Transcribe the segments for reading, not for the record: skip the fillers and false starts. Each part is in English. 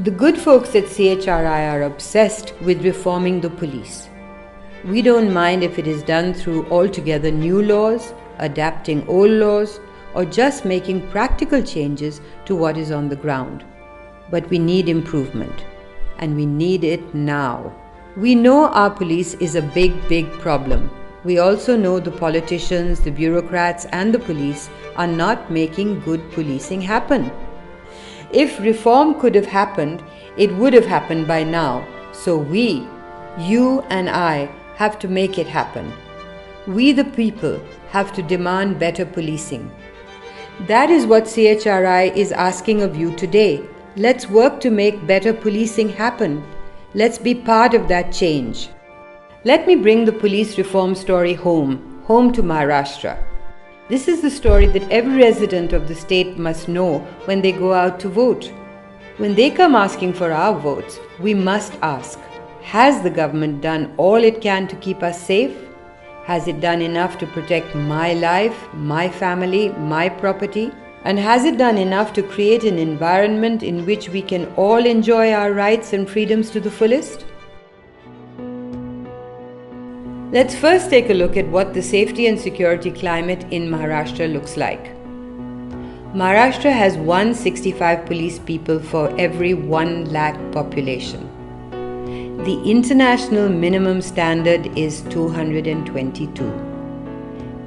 The good folks at CHRI are obsessed with reforming the police. We don't mind if it is done through altogether new laws, adapting old laws, or just making practical changes to what is on the ground. But we need improvement, and we need it now. We know our police is a big problem. We also know the politicians, the bureaucrats, and the police are not making good policing happen. If reform could have happened, it would have happened by now. So we, you and I, have to make it happen. We the people have to demand better policing. That is what CHRI is asking of you today. Let's work to make better policing happen. Let's be part of that change. Let me bring the police reform story home to Maharashtra. This is the story that every resident of the state must know when they go out to vote. When they come asking for our votes, we must ask, has the government done all it can to keep us safe? Has it done enough to protect my life, my family, my property? And has it done enough to create an environment in which we can all enjoy our rights and freedoms to the fullest? Let's first take a look at what the safety and security climate in Maharashtra looks like. Maharashtra has 165 police people for every 1 lakh population. The international minimum standard is 222.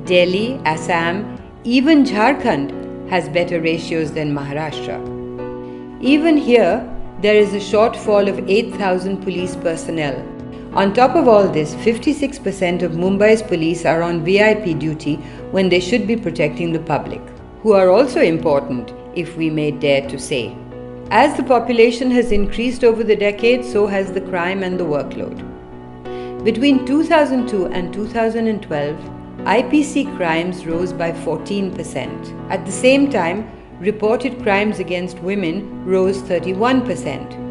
Delhi, Assam, even Jharkhand has better ratios than Maharashtra. Even here, there is a shortfall of 8,000 police personnel. On top of all this, 56% of Mumbai's police are on VIP duty when they should be protecting the public, who are also important, if we may dare to say. As the population has increased over the decades, so has the crime and the workload. Between 2002 and 2012, IPC crimes rose by 14%. At the same time, reported crimes against women rose 31%.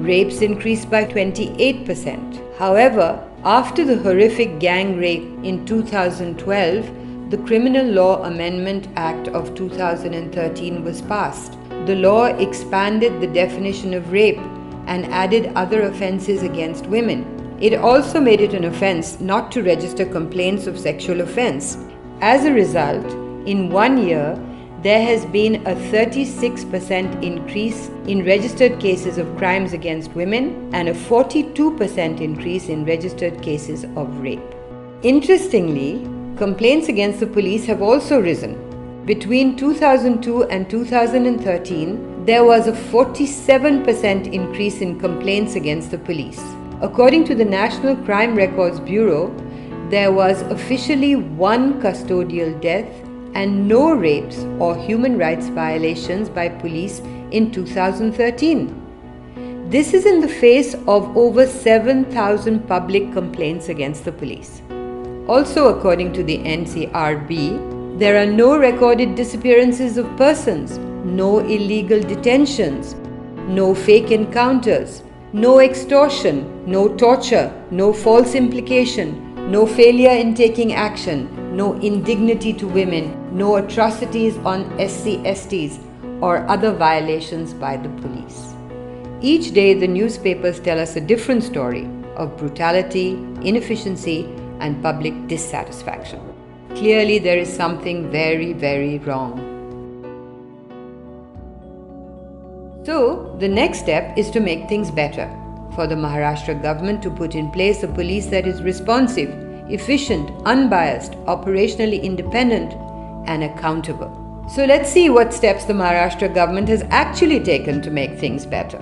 Rapes increased by 28%. However, after the horrific gang rape in 2012, the Criminal Law Amendment Act of 2013 was passed. The law expanded the definition of rape and added other offences against women. It also made it an offence not to register complaints of sexual offence. As a result, in 1 year, there has been a 36% increase in registered cases of crimes against women and a 42% increase in registered cases of rape. Interestingly, complaints against the police have also risen. Between 2002 and 2013, there was a 47% increase in complaints against the police. According to the National Crime Records Bureau, there was officially 1 custodial death and no rapes or human rights violations by police in 2013. This is in the face of over 7,000 public complaints against the police. Also, according to the NCRB, there are no recorded disappearances of persons, no illegal detentions, no fake encounters, no extortion, no torture, no false implication, no failure in taking action, no indignity to women, no atrocities on SC/STs or other violations by the police. Each day the newspapers tell us a different story of brutality, inefficiency, and public dissatisfaction. Clearly there is something very wrong. So the next step is to make things better, for the Maharashtra government to put in place a police that is responsive, efficient, unbiased, operationally independent, and accountable. So let's see what steps the Maharashtra government has actually taken to make things better.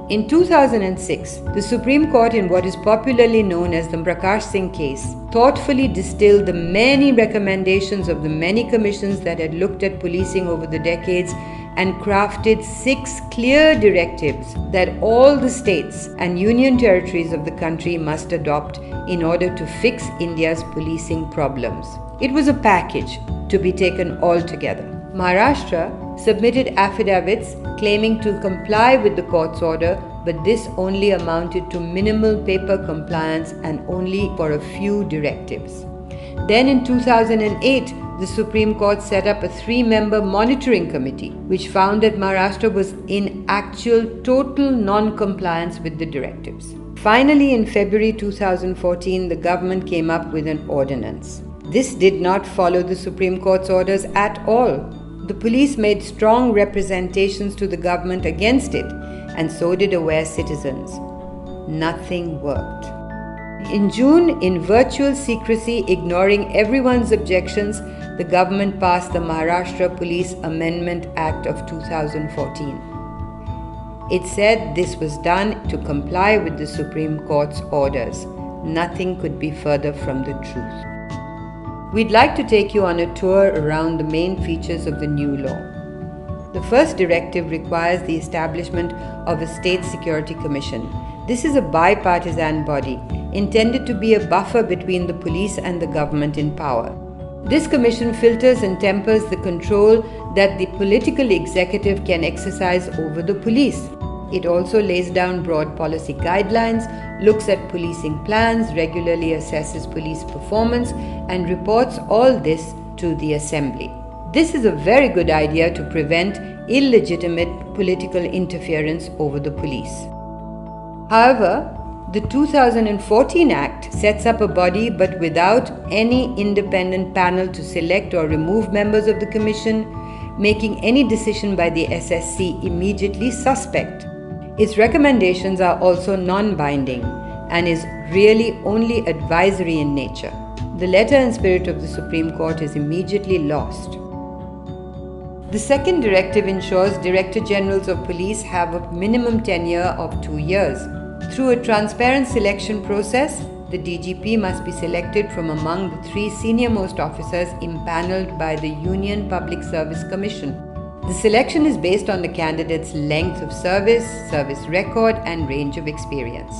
In 2006, the Supreme Court, in what is popularly known as the Prakash Singh case, thoughtfully distilled the many recommendations of the many commissions that had looked at policing over the decades and crafted 6 clear directives that all the states and union territories of the country must adopt in order to fix India's policing problems. It was a package to be taken all together. Maharashtra submitted affidavits claiming to comply with the court's order, but this only amounted to minimal paper compliance and only for a few directives. Then in 2008, the Supreme Court set up a 3-member monitoring committee, which found that Maharashtra was in actual total non-compliance with the directives. Finally, in February 2014, the government came up with an ordinance. This did not follow the Supreme Court's orders at all. The police made strong representations to the government against it, and so did aware citizens. Nothing worked. In June, in virtual secrecy, ignoring everyone's objections, the government passed the Maharashtra Police Amendment Act of 2014. It said this was done to comply with the Supreme Court's orders. Nothing could be further from the truth. We'd like to take you on a tour around the main features of the new law. The first directive requires the establishment of a State Security Commission. This is a bipartisan body intended to be a buffer between the police and the government in power. This commission filters and tempers the control that the political executive can exercise over the police. It also lays down broad policy guidelines, looks at policing plans, regularly assesses police performance, and reports all this to the Assembly. This is a very good idea to prevent illegitimate political interference over the police. However, the 2014 Act sets up a body but without any independent panel to select or remove members of the Commission, making any decision by the SSC immediately suspect. Its recommendations are also non-binding and is really only advisory in nature. The letter and spirit of the Supreme Court is immediately lost. The second directive ensures Director Generals of Police have a minimum tenure of 2 years. Through a transparent selection process, the DGP must be selected from among the 3 senior-most officers impaneled by the Union Public Service Commission. The selection is based on the candidate's length of service, service record, and range of experience.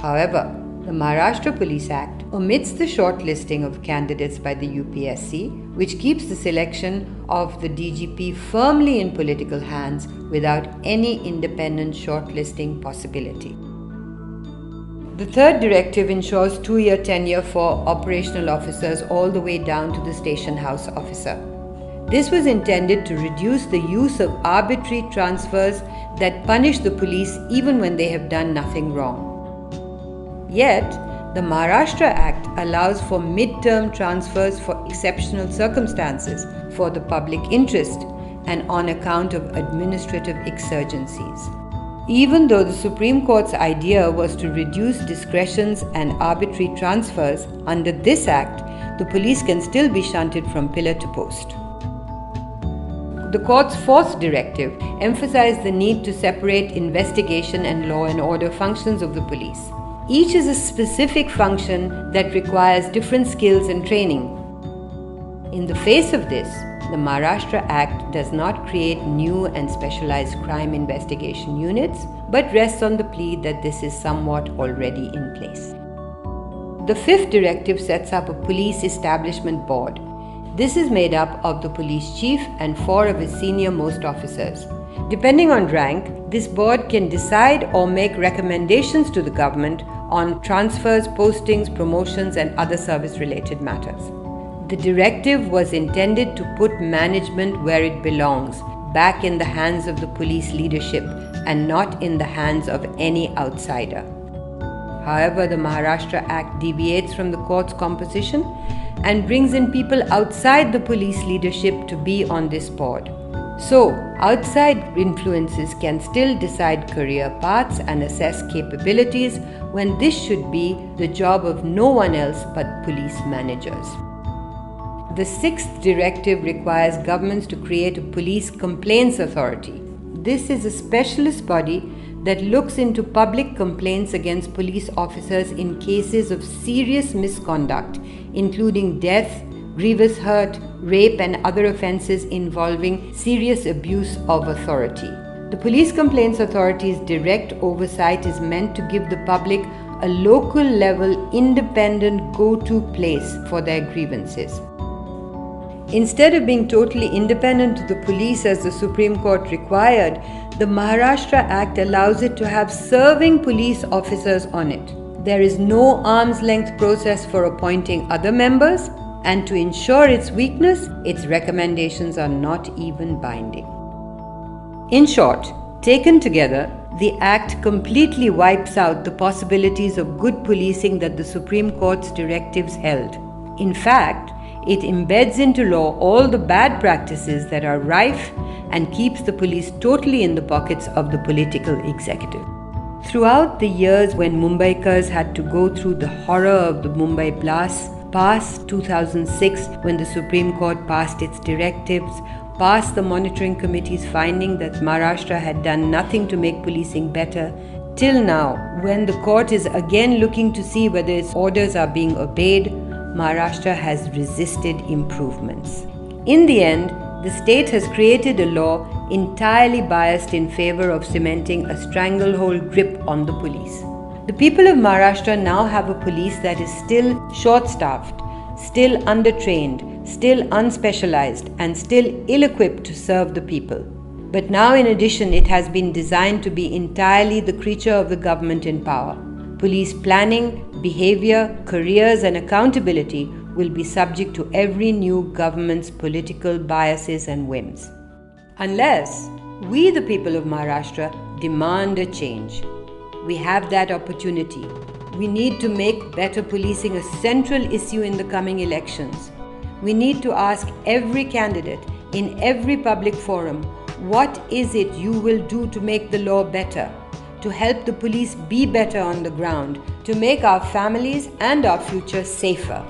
However, the Maharashtra Police Act omits the shortlisting of candidates by the UPSC, which keeps the selection of the DGP firmly in political hands without any independent shortlisting possibility. The third directive ensures 2-year tenure for operational officers all the way down to the station house officer. This was intended to reduce the use of arbitrary transfers that punish the police even when they have done nothing wrong. Yet, the Maharashtra Act allows for mid-term transfers for exceptional circumstances, for the public interest, and on account of administrative exigencies. Even though the Supreme Court's idea was to reduce discretions and arbitrary transfers, under this Act, the police can still be shunted from pillar to post. The Court's fourth directive emphasized the need to separate investigation and law and order functions of the police. Each is a specific function that requires different skills and training. In the face of this, the Maharashtra Act does not create new and specialized crime investigation units, but rests on the plea that this is somewhat already in place. The fifth directive sets up a police establishment board. This is made up of the police chief and 4 of his senior-most officers. Depending on rank, this board can decide or make recommendations to the government on transfers, postings, promotions, and other service-related matters. The directive was intended to put management where it belongs, back in the hands of the police leadership and not in the hands of any outsider. However, the Maharashtra Act deviates from the court's composition and brings in people outside the police leadership to be on this board. So, outside influences can still decide career paths and assess capabilities when this should be the job of no one else but police managers. The sixth directive requires governments to create a police complaints authority. This is a specialist body that looks into public complaints against police officers in cases of serious misconduct, including death, grievous hurt, rape, and other offences involving serious abuse of authority. The Police Complaints Authority's direct oversight is meant to give the public a local level independent go-to place for their grievances. Instead of being totally independent to the police as the Supreme Court required, the Maharashtra Act allows it to have serving police officers on it. There is no arm's length process for appointing other members, And to ensure its weakness, its recommendations are not even binding. In short, taken together, the Act completely wipes out the possibilities of good policing that the Supreme Court's directives held. In fact, it embeds into law all the bad practices that are rife and keeps the police totally in the pockets of the political executive. Throughout the years when Mumbaikars had to go through the horror of the Mumbai blasts, past 2006 when the Supreme Court passed its directives, past the monitoring committee's finding that Maharashtra had done nothing to make policing better, till now when the court is again looking to see whether its orders are being obeyed, Maharashtra has resisted improvements. In the end, the state has created a law entirely biased in favor of cementing a stranglehold grip on the police. The people of Maharashtra now have a police that is still short-staffed, still undertrained, still unspecialized, and still ill-equipped to serve the people. But now, in addition, it has been designed to be entirely the creature of the government in power. Police planning, behavior, careers, and accountability will be subject to every new government's political biases and whims. Unless we, the people of Maharashtra, demand a change. We have that opportunity. We need to make better policing a central issue in the coming elections. We need to ask every candidate in every public forum, what is it you will do to make the law better, to help the police be better on the ground, to make our families and our future safer.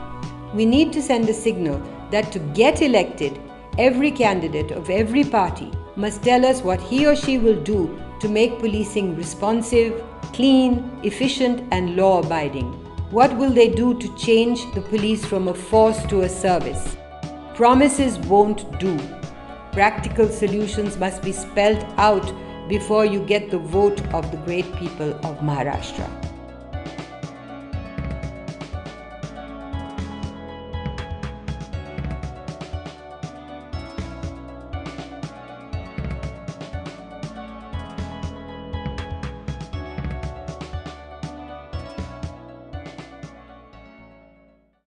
We need to send a signal that to get elected, every candidate of every party must tell us what he or she will do to make policing responsive, clean, efficient, and law-abiding. What will they do to change the police from a force to a service? Promises won't do. Practical solutions must be spelled out before you get the vote of the great people of Maharashtra.